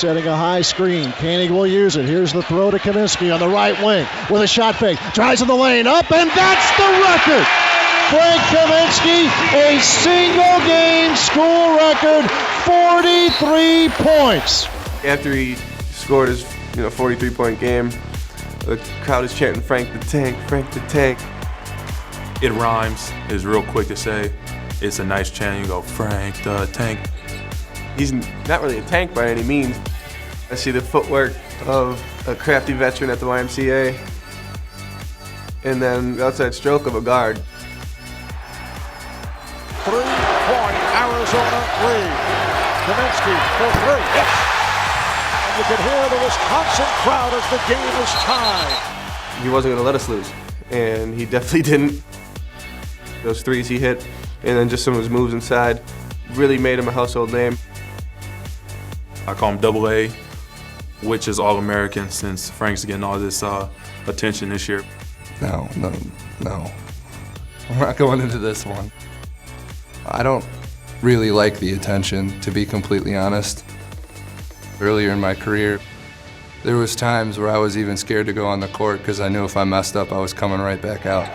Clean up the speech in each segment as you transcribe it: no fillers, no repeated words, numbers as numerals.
Setting a high screen. Koenig will use it. Here's the throw to Kaminsky on the right wing with a shot fake. Drives in the lane up, and that's the record. Frank Kaminsky, a single game school record, 43 points. After he scored his 43-point game, the crowd is chanting Frank the Tank, Frank the Tank. It rhymes. It's real quick to say. It's a nice chant. You go, Frank the Tank. He's not really a tank by any means. I see the footwork of a crafty veteran at the YMCA, and then the outside stroke of a guard. 3-point Arizona lead. Kaminsky for three. Yes! And you can hear the Wisconsin crowd as the game is tied. He wasn't going to let us lose, and he definitely didn't. Those threes he hit, and then just some of his moves inside, really made him a household name. I call him Double A, which is All-American since Frank's getting all this attention this year. No. We're not going into this one. I don't really like the attention, to be completely honest. Earlier in my career, there was times where I was even scared to go on the court because I knew if I messed up, I was coming right back out.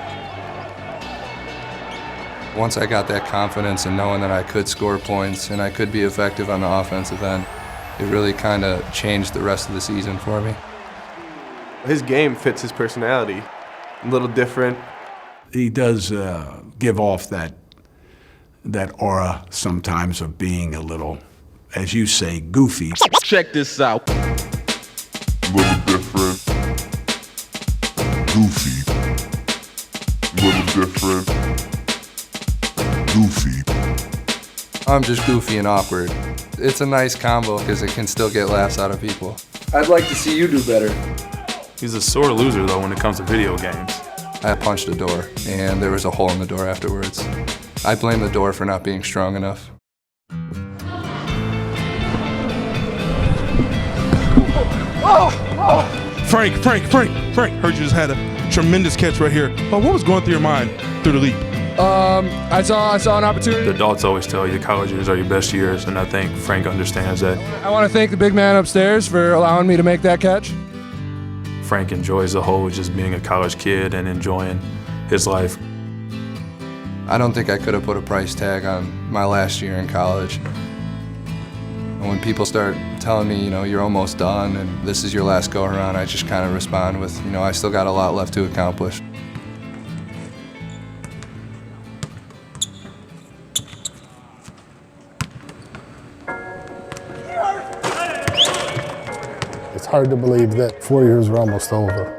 Once I got that confidence and knowing that I could score points and I could be effective on the offensive end, it really kind of changed the rest of the season for me. His game fits his personality. A little different. He does give off that aura sometimes of being a little, as you say, goofy. Check this out. A little different. Goofy. A little different. Goofy. I'm just goofy and awkward. It's a nice combo because it can still get laughs out of people. I'd like to see you do better. He's a sore loser, though, when it comes to video games. I punched a door, and there was a hole in the door afterwards. I blame the door for not being strong enough. Frank, heard you just had a tremendous catch right here. What was going through your mind through the leap? I saw an opportunity. The adults always tell you college years are your best years, and I think Frank understands that. I want to thank the big man upstairs for allowing me to make that catch. Frank enjoys the whole just being a college kid and enjoying his life. I don't think I could have put a price tag on my last year in college. And when people start telling me, you're almost done and this is your last go-around, I just kind of respond with, I still got a lot left to accomplish. It's hard to believe that 4 years are almost over.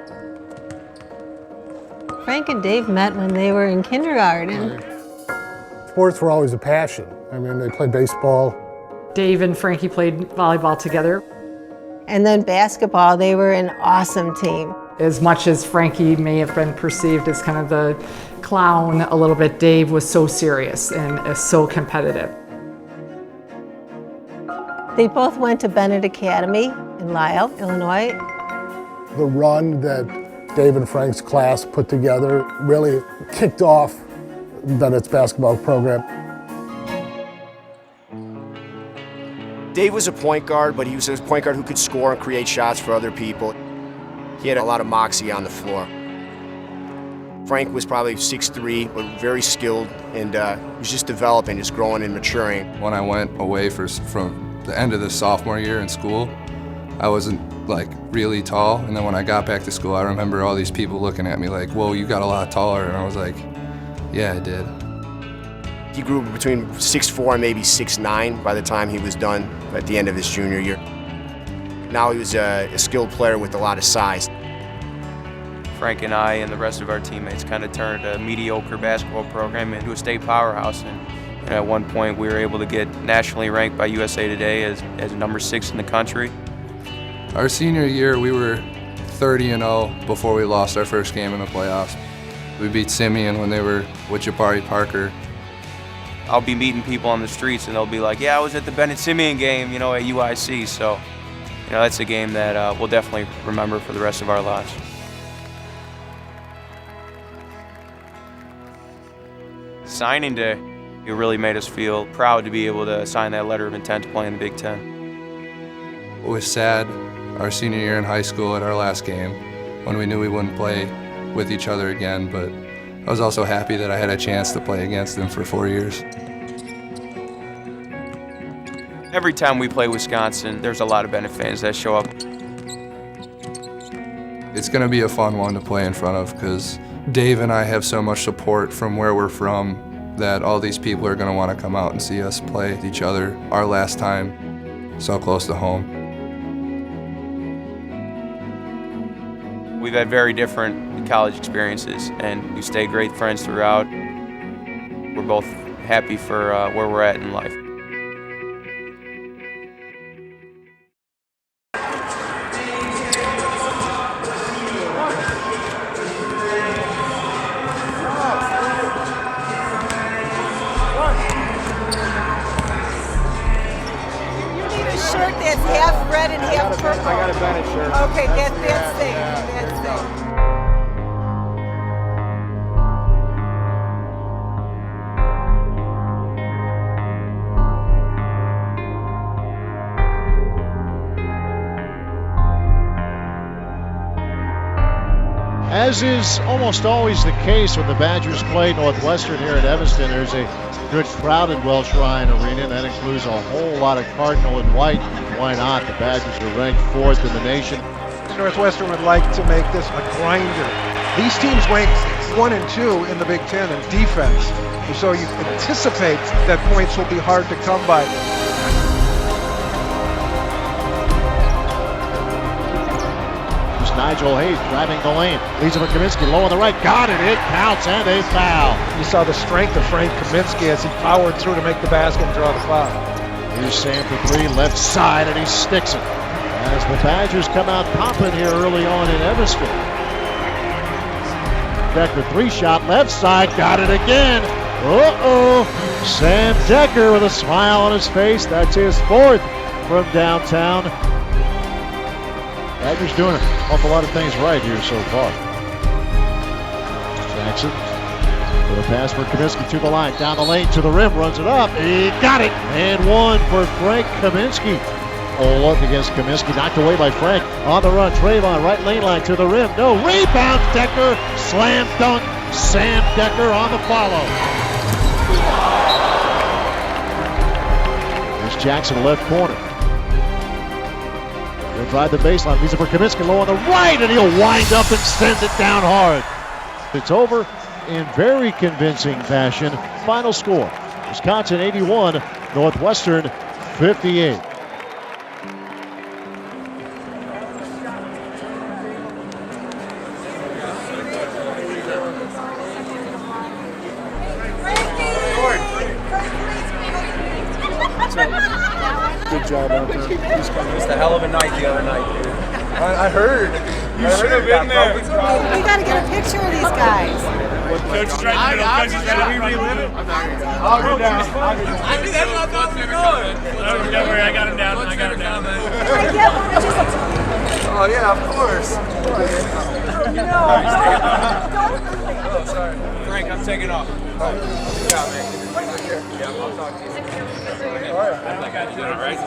Frank and Dave met when they were in kindergarten. Sports were always a passion. I mean, they played baseball. Dave and Frankie played volleyball together. And then basketball, they were an awesome team. As much as Frankie may have been perceived as kind of the clown a little bit, Dave was so serious and so competitive. They both went to Bennett Academy in Lisle, Illinois. The run that Dave and Frank's class put together really kicked off Bennett's basketball program. Dave was a point guard, but he was a point guard who could score and create shots for other people. He had a lot of moxie on the floor. Frank was probably 6'3", but very skilled, and was just developing, just growing and maturing. When I went away from the end of the sophomore year in school, I wasn't really tall, and then when I got back to school, I remember all these people looking at me like, whoa, you got a lot taller, and I was like, yeah, I did. He grew between 6'4" and maybe 6'9" by the time he was done at the end of his junior year. Now he was a skilled player with a lot of size. Frank and I and the rest of our teammates kind of turned a mediocre basketball program into a state powerhouse. And at one point, we were able to get nationally ranked by USA Today as number 6 in the country. Our senior year, we were 30-0 before we lost our first game in the playoffs. We beat Simeon when they were with Jabari Parker. I'll be meeting people on the streets, and they'll be like, yeah, I was at the Bennett Simeon game, at UIC. So, that's a game that we'll definitely remember for the rest of our lives. Signing day, it really made us feel proud to be able to sign that letter of intent to play in the Big Ten. was sad our senior year in high school at our last game when we knew we wouldn't play with each other again, but I was also happy that I had a chance to play against him for 4 years. Every time we play Wisconsin, there's a lot of Bennett fans that show up. It's going to be a fun one to play in front of because Dave and I have so much support from where we're from that all these people are going to want to come out and see us play with each other our last time so close to home. We've had very different college experiences, and we stayed great friends throughout. We're both happy for where we're at in life. Shirt that's half red and half purple. I got a Bennett shirt. Okay, that's thing. That's thing. As is almost always the case when the Badgers play Northwestern here at Evanston, there's a good crowd in Welsh Ryan Arena, and that includes a whole lot of Cardinal and white. Why not? The Badgers are ranked 4th in the nation. Northwestern would like to make this a grinder. These teams rank 1 and 2 in the Big Ten in defense, so you anticipate that points will be hard to come by. Nigel Hayes driving the lane. Leads it for Kaminsky, low on the right. Got it. It counts, and a foul. You saw the strength of Frank Kaminsky as he powered through to make the basket and draw the foul. Here's Sam for 3, left side, and he sticks it. As the Badgers come out popping here early on in Evanston. Decker 3-shot, left side, got it again. Uh-oh. Sam Decker with a smile on his face. That's his 4th from downtown. Badgers doing an awful lot of things right here so far. Jackson with a pass for Kaminsky to the line, down the lane to the rim, runs it up. He got it! And 1 for Frank Kaminsky. Oh, look against Kaminsky, knocked away by Frank. On the run, Trayvon, right lane line to the rim. No, rebound, Decker, slam dunk, Sam Decker on the follow. There's Jackson, left corner. He'll drive the baseline, leads it for Kaminsky, low on the right, and he'll wind up and send it down hard. It's over in very convincing fashion. Final score, Wisconsin 81, Northwestern 58. Good job out there. Just a hell of a night the other night, dude. I heard. You should have been there. We got to get a picture of these guys. Coach is right in the middle. Coach is right in the middle. I'll go down. I knew that's what I thought we were going. Don't worry, I got him down. Can I get one of just Oh, yeah, of course. Oh, sorry. Frank, I'm taking off. Good job, man. Yeah, I'll talk to you. All right.